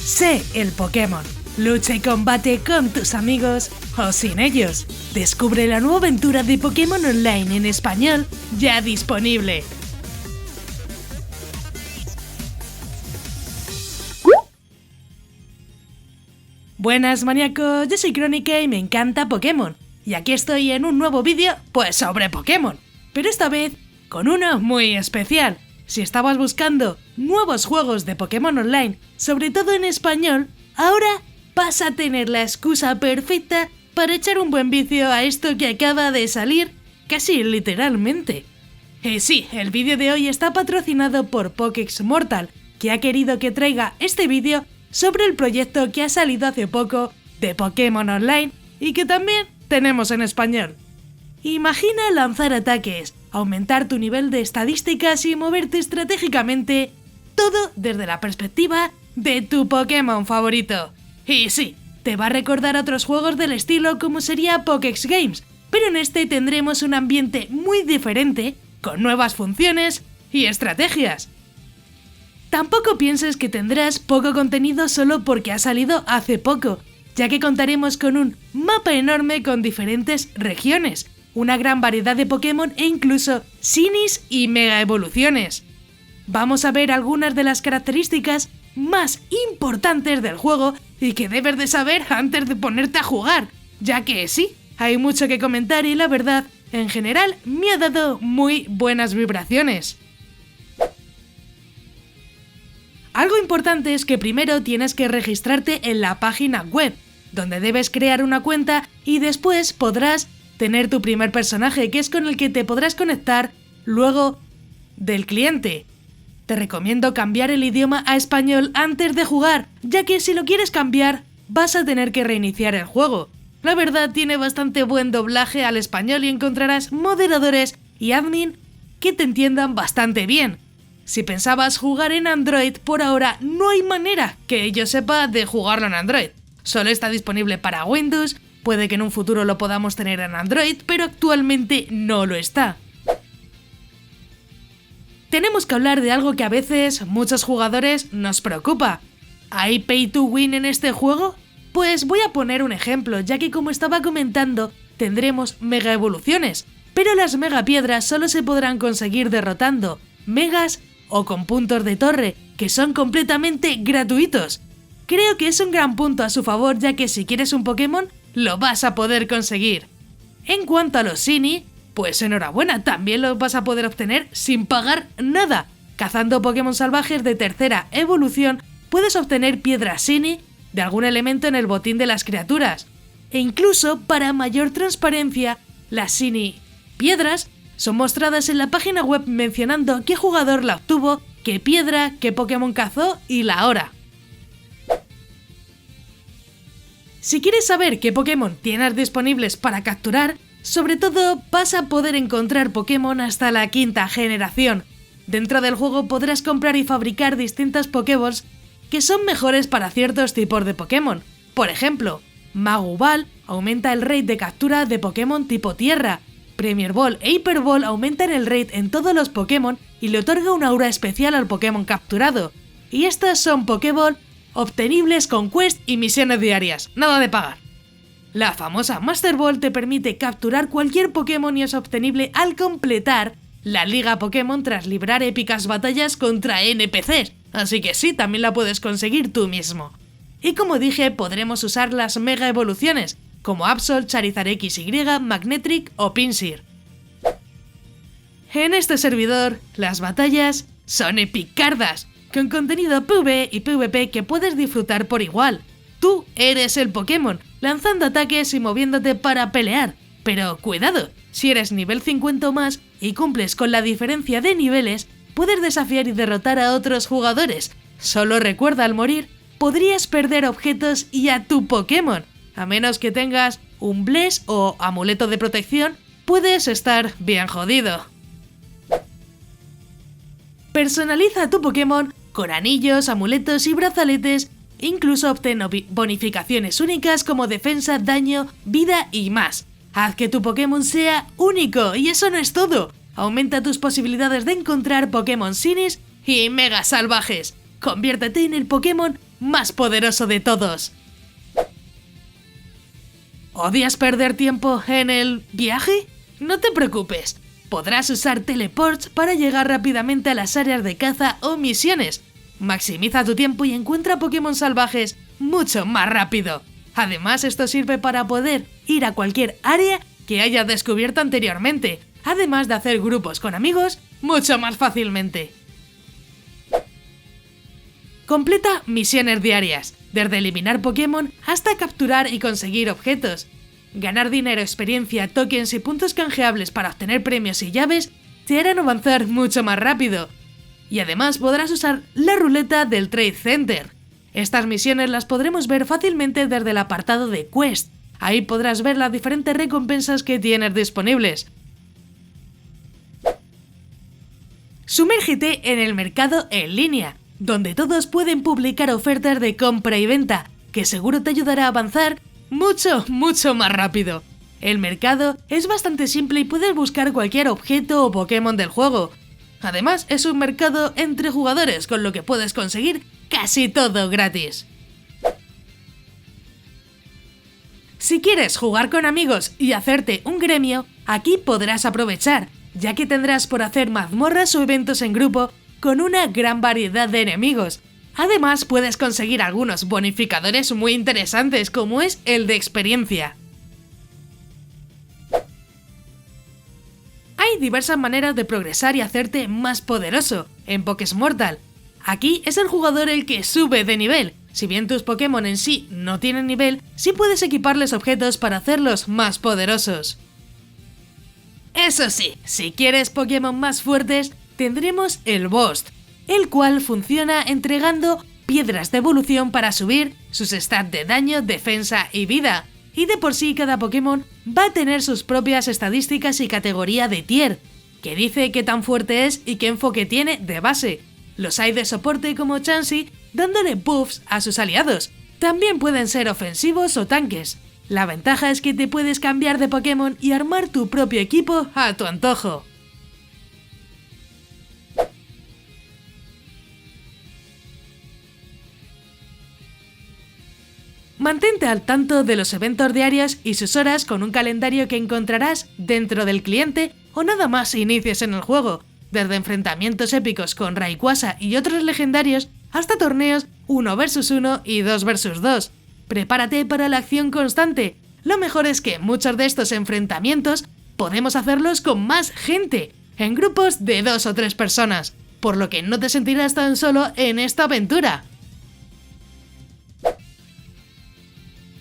Sé el Pokémon. Lucha y combate con tus amigos o sin ellos. Descubre la nueva aventura de Pokémon Online en español, ya disponible. Buenas maníacos, yo soy Crónica y me encanta Pokémon. Y aquí estoy en un nuevo vídeo, pues sobre Pokémon. Pero esta vez con uno muy especial. Si estabas buscando nuevos juegos de Pokémon Online, sobre todo en español, ahora vas a tener la excusa perfecta para echar un buen vicio a esto que acaba de salir, casi literalmente. Sí, el vídeo de hoy está patrocinado por Pokéx Mortal, que ha querido que traiga este vídeo sobre el proyecto que ha salido hace poco de Pokémon Online y que también tenemos en español. Imagina lanzar ataques, aumentar tu nivel de estadísticas y moverte estratégicamente, todo desde la perspectiva de tu Pokémon favorito. Y sí, te va a recordar a otros juegos del estilo como sería Pokéx Games, pero en este tendremos un ambiente muy diferente, con nuevas funciones y estrategias. Tampoco pienses que tendrás poco contenido solo porque ha salido hace poco, ya que contaremos con un mapa enorme con diferentes regiones, una gran variedad de Pokémon e incluso Shinies y Mega Evoluciones. Vamos a ver algunas de las características más importantes del juego y que debes de saber antes de ponerte a jugar, ya que sí, hay mucho que comentar y la verdad, en general, me ha dado muy buenas vibraciones. Algo importante es que primero tienes que registrarte en la página web, donde debes crear una cuenta y después podrás tener tu primer personaje, que es con el que te podrás conectar luego del cliente. Te recomiendo cambiar el idioma a español antes de jugar, ya que si lo quieres cambiar, vas a tener que reiniciar el juego. La verdad tiene bastante buen doblaje al español y encontrarás moderadores y admin que te entiendan bastante bien. Si pensabas jugar en Android, por ahora no hay manera que yo sepa de jugarlo en Android. Solo está disponible para Windows, puede que en un futuro lo podamos tener en Android, pero actualmente no lo está. Tenemos que hablar de algo que a veces muchos jugadores nos preocupa. ¿Hay pay to win en este juego? Pues voy a poner un ejemplo, ya que como estaba comentando, tendremos mega evoluciones, pero las mega piedras solo se podrán conseguir derrotando megas o con puntos de torre, que son completamente gratuitos. Creo que es un gran punto a su favor, ya que si quieres un Pokémon, lo vas a poder conseguir. En cuanto a los Shiny, pues enhorabuena, también los vas a poder obtener sin pagar nada. Cazando Pokémon salvajes de tercera evolución, puedes obtener piedras Shiny de algún elemento en el botín de las criaturas. E incluso, para mayor transparencia, las Shiny piedras son mostradas en la página web mencionando qué jugador la obtuvo, qué piedra, qué Pokémon cazó y la hora. Si quieres saber qué Pokémon tienes disponibles para capturar, sobre todo vas a poder encontrar Pokémon hasta la quinta generación. Dentro del juego podrás comprar y fabricar distintas Pokéballs que son mejores para ciertos tipos de Pokémon. Por ejemplo, Magu Ball aumenta el rate de captura de Pokémon tipo tierra, Premier Ball e Hyper Ball aumentan el rate en todos los Pokémon y le otorga una aura especial al Pokémon capturado. Y estas son Pokéball obtenibles con quest y misiones diarias, nada de pagar. La famosa Master Ball te permite capturar cualquier Pokémon y es obtenible al completar la Liga Pokémon tras librar épicas batallas contra NPCs, así que sí, también la puedes conseguir tú mismo. Y como dije, podremos usar las Mega Evoluciones, como Absol, Charizard XY, Magnetric o Pinsir. En este servidor, las batallas son epicardas, con contenido PvE y PvP que puedes disfrutar por igual. Tú eres el Pokémon, lanzando ataques y moviéndote para pelear. Pero cuidado, si eres nivel 50 o más y cumples con la diferencia de niveles, puedes desafiar y derrotar a otros jugadores. Solo recuerda, al morir, podrías perder objetos y a tu Pokémon. A menos que tengas un Bless o amuleto de protección, puedes estar bien jodido. Personaliza tu Pokémon con anillos, amuletos y brazaletes, incluso obtén bonificaciones únicas como defensa, daño, vida y más. Haz que tu Pokémon sea único, y eso no es todo. Aumenta tus posibilidades de encontrar Pokémon Shinies y Mega Salvajes. Conviértete en el Pokémon más poderoso de todos. ¿Odias perder tiempo en el viaje? No te preocupes, podrás usar teleports para llegar rápidamente a las áreas de caza o misiones. Maximiza tu tiempo y encuentra Pokémon salvajes mucho más rápido. Además, esto sirve para poder ir a cualquier área que hayas descubierto anteriormente, además de hacer grupos con amigos mucho más fácilmente. Completa misiones diarias, desde eliminar Pokémon hasta capturar y conseguir objetos. Ganar dinero, experiencia, tokens y puntos canjeables para obtener premios y llaves te harán avanzar mucho más rápido. Y además podrás usar la ruleta del Trade Center. Estas misiones las podremos ver fácilmente desde el apartado de Quest. Ahí podrás ver las diferentes recompensas que tienes disponibles. Sumérgete en el mercado en línea, donde todos pueden publicar ofertas de compra y venta, que seguro te ayudará a avanzar mucho más rápido. El mercado es bastante simple y puedes buscar cualquier objeto o Pokémon del juego. Además, es un mercado entre jugadores, con lo que puedes conseguir casi todo gratis. Si quieres jugar con amigos y hacerte un gremio, aquí podrás aprovechar, ya que tendrás por hacer mazmorras o eventos en grupo con una gran variedad de enemigos. Además, puedes conseguir algunos bonificadores muy interesantes, como es el de experiencia. Hay diversas maneras de progresar y hacerte más poderoso en PokéMortal. Aquí es el jugador el que sube de nivel. Si bien tus Pokémon en sí no tienen nivel, sí puedes equiparles objetos para hacerlos más poderosos. Eso sí, si quieres Pokémon más fuertes, tendremos el Boost, el cual funciona entregando piedras de evolución para subir sus stats de daño, defensa y vida. Y de por sí cada Pokémon va a tener sus propias estadísticas y categoría de tier, que dice qué tan fuerte es y qué enfoque tiene de base. Los hay de soporte como Chansey, dándole buffs a sus aliados. También pueden ser ofensivos o tanques. La ventaja es que te puedes cambiar de Pokémon y armar tu propio equipo a tu antojo. Mantente al tanto de los eventos diarios y sus horas con un calendario que encontrarás dentro del cliente o nada más inicies en el juego, desde enfrentamientos épicos con Rayquaza y otros legendarios hasta torneos 1 vs 1 y 2 vs 2. Prepárate para la acción constante. Lo mejor es que muchos de estos enfrentamientos podemos hacerlos con más gente, en grupos de 2 o 3 personas, por lo que no te sentirás tan solo en esta aventura.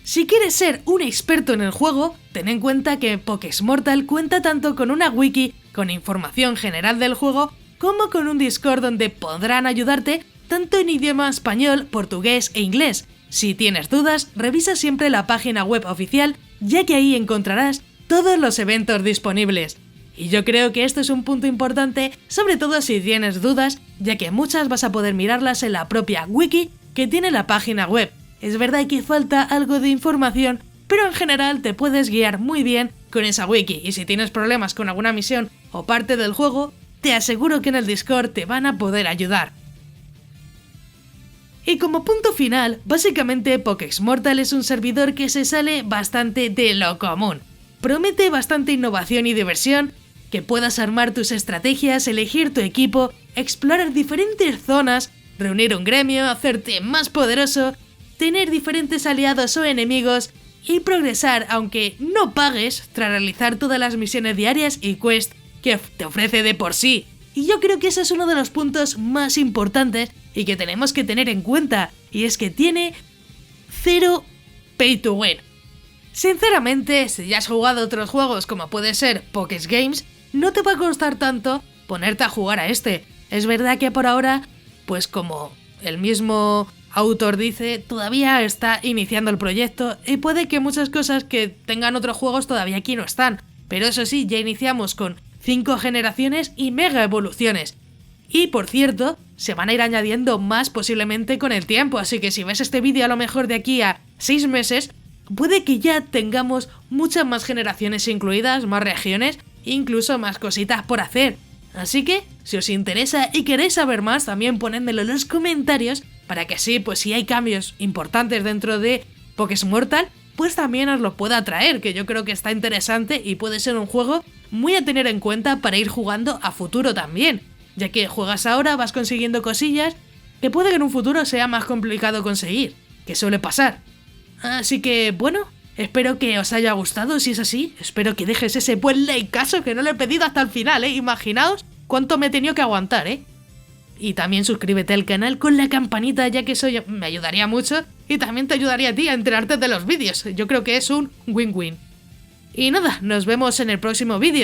Si quieres ser un experto en el juego, ten en cuenta que PokéMortal cuenta tanto con una wiki con información general del juego como con un Discord donde podrán ayudarte tanto en idioma español, portugués e inglés. Si tienes dudas, revisa siempre la página web oficial, ya que ahí encontrarás todos los eventos disponibles. Y yo creo que esto es un punto importante, sobre todo si tienes dudas, ya que muchas vas a poder mirarlas en la propia wiki que tiene la página web. Es verdad que falta algo de información, pero en general te puedes guiar muy bien con esa wiki, y si tienes problemas con alguna misión o parte del juego, te aseguro que en el Discord te van a poder ayudar. Y como punto final, básicamente PokéMortal es un servidor que se sale bastante de lo común. Promete bastante innovación y diversión, que puedas armar tus estrategias, elegir tu equipo, explorar diferentes zonas, reunir un gremio, hacerte más poderoso, tener diferentes aliados o enemigos y progresar aunque no pagues tras realizar todas las misiones diarias y quest que te ofrece de por sí. Y yo creo que ese es uno de los puntos más importantes y que tenemos que tener en cuenta, y es que tiene 0 pay to win. Sinceramente, si ya has jugado otros juegos como puede ser Poké's Games, no te va a costar tanto ponerte a jugar a este. Es verdad que por ahora, pues como el mismo autor dice, todavía está iniciando el proyecto y puede que muchas cosas que tengan otros juegos todavía aquí no están, pero eso sí, ya iniciamos con 5 generaciones y mega evoluciones. Y por cierto, se van a ir añadiendo más posiblemente con el tiempo, así que si ves este vídeo a lo mejor de aquí a 6 meses, puede que ya tengamos muchas más generaciones incluidas, más regiones, incluso más cositas por hacer. Así que, si os interesa y queréis saber más, también ponedmelo en los comentarios para que así, pues si hay cambios importantes dentro de Pokémon Mortal, pues también os lo pueda traer, que yo creo que está interesante y puede ser un juego muy a tener en cuenta para ir jugando a futuro también, ya que juegas ahora, vas consiguiendo cosillas que puede que en un futuro sea más complicado conseguir, que suele pasar. Así que, bueno, espero que os haya gustado, si es así, espero que dejes ese buen likeazo que no le he pedido hasta el final, imaginaos cuánto me he tenido que aguantar, Y también suscríbete al canal con la campanita, ya que eso me ayudaría mucho y también te ayudaría a ti a enterarte de los vídeos. Yo creo que es un win-win. Y nada, nos vemos en el próximo vídeo.